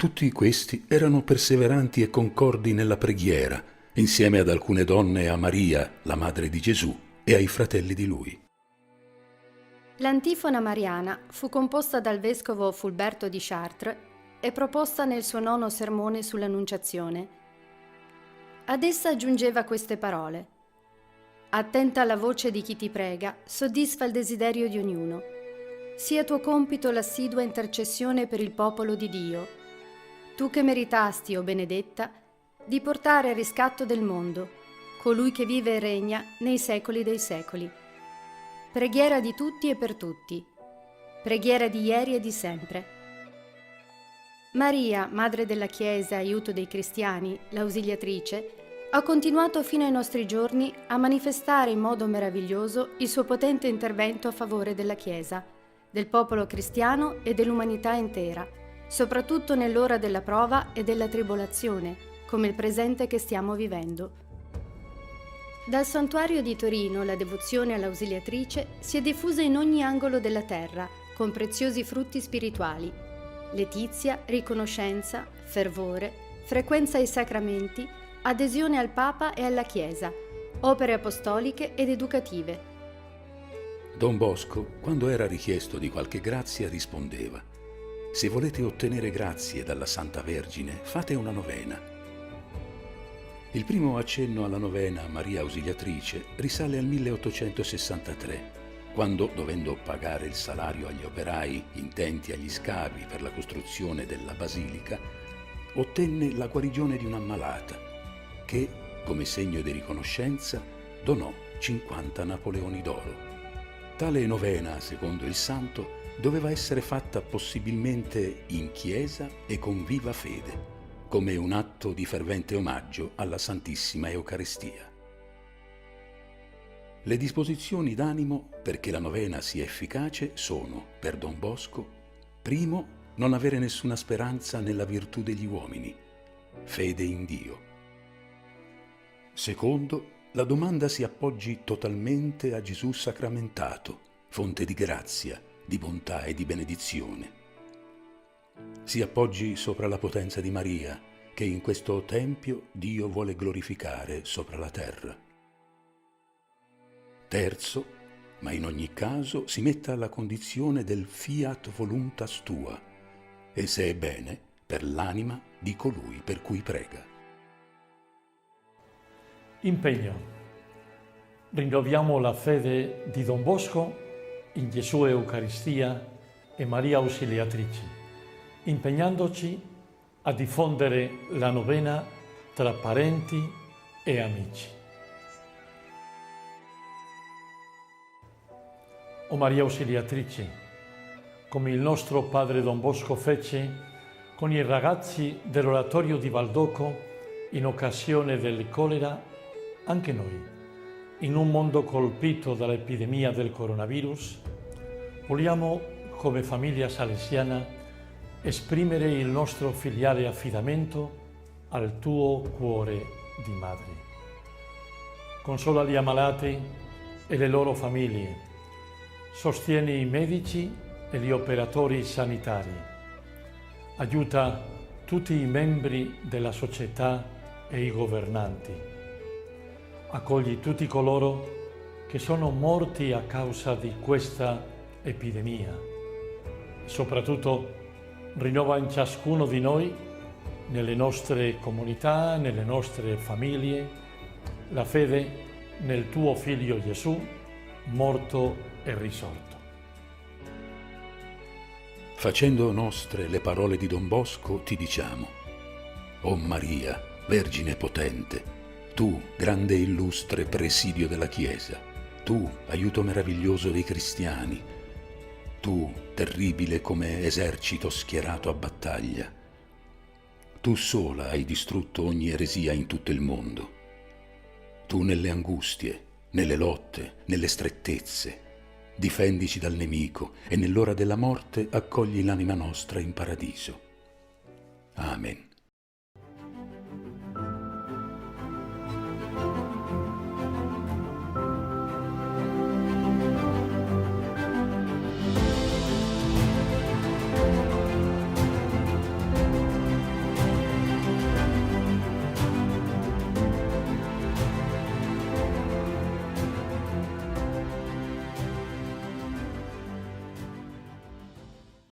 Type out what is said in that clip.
Tutti questi erano perseveranti e concordi nella preghiera, insieme ad alcune donne e a Maria, la madre di Gesù, e ai fratelli di lui. L'antifona mariana fu composta dal vescovo Fulberto di Chartres e proposta nel suo 9° sermone sull'Annunciazione. Ad essa aggiungeva queste parole: «Attenta alla voce di chi ti prega, soddisfa il desiderio di ognuno. Sia tuo compito l'assidua intercessione per il popolo di Dio, tu che meritasti, o benedetta, di portare il riscatto del mondo, colui che vive e regna nei secoli dei secoli. Preghiera di tutti e per tutti, preghiera di ieri e di sempre». Maria, Madre della Chiesa e aiuto dei cristiani, l'ausiliatrice, ha continuato fino ai nostri giorni a manifestare in modo meraviglioso il suo potente intervento a favore della Chiesa, del popolo cristiano e dell'umanità intera, soprattutto nell'ora della prova e della tribolazione, come il presente che stiamo vivendo. Dal santuario di Torino la devozione all'ausiliatrice si è diffusa in ogni angolo della terra, con preziosi frutti spirituali: letizia, riconoscenza, fervore, frequenza ai sacramenti, adesione al Papa e alla Chiesa, opere apostoliche ed educative. Don Bosco, quando era richiesto di qualche grazia, rispondeva: «Se volete ottenere grazie dalla Santa Vergine, fate una novena». Il primo accenno alla novena Maria Ausiliatrice risale al 1863, quando, dovendo pagare il salario agli operai intenti agli scavi per la costruzione della basilica, ottenne la guarigione di un'ammalata che, come segno di riconoscenza, donò 50 napoleoni d'oro. Tale novena, secondo il santo, doveva essere fatta possibilmente in chiesa e con viva fede, come un atto di fervente omaggio alla Santissima Eucaristia. Le disposizioni d'animo perché la novena sia efficace sono, per Don Bosco, primo, non avere nessuna speranza nella virtù degli uomini, fede in Dio. Secondo, la domanda si appoggi totalmente a Gesù sacramentato, fonte di grazia, di bontà e di benedizione. Si appoggi sopra la potenza di Maria, che in questo Tempio Dio vuole glorificare sopra la terra. Terzo, ma in ogni caso si metta alla condizione del fiat voluntas tua, e se è bene, per l'anima di colui per cui prega. Impegno. Rinnoviamo la fede di Don Bosco in Gesù Eucaristia e Maria Ausiliatrice, impegnandoci a diffondere la novena tra parenti e amici. O Maria Ausiliatrice, come il nostro padre Don Bosco fece con i ragazzi dell'oratorio di Valdocco in occasione del colera, anche noi, in un mondo colpito dall'epidemia del coronavirus, vogliamo, come famiglia salesiana, esprimere il nostro filiale affidamento al tuo cuore di madre. Consola gli ammalati e le loro famiglie, sostieni i medici e gli operatori sanitari, aiuta tutti i membri della società e i governanti. Accogli tutti coloro che sono morti a causa di questa epidemia. Soprattutto rinnova in ciascuno di noi, nelle nostre comunità, nelle nostre famiglie, la fede nel tuo Figlio Gesù, morto e risorto. Facendo nostre le parole di Don Bosco, ti diciamo: O Maria, Vergine potente, tu, grande e illustre presidio della Chiesa, tu, aiuto meraviglioso dei cristiani, tu, terribile come esercito schierato a battaglia, tu sola hai distrutto ogni eresia in tutto il mondo. Tu nelle angustie, nelle lotte, nelle strettezze, difendici dal nemico e nell'ora della morte accogli l'anima nostra in paradiso. Amen.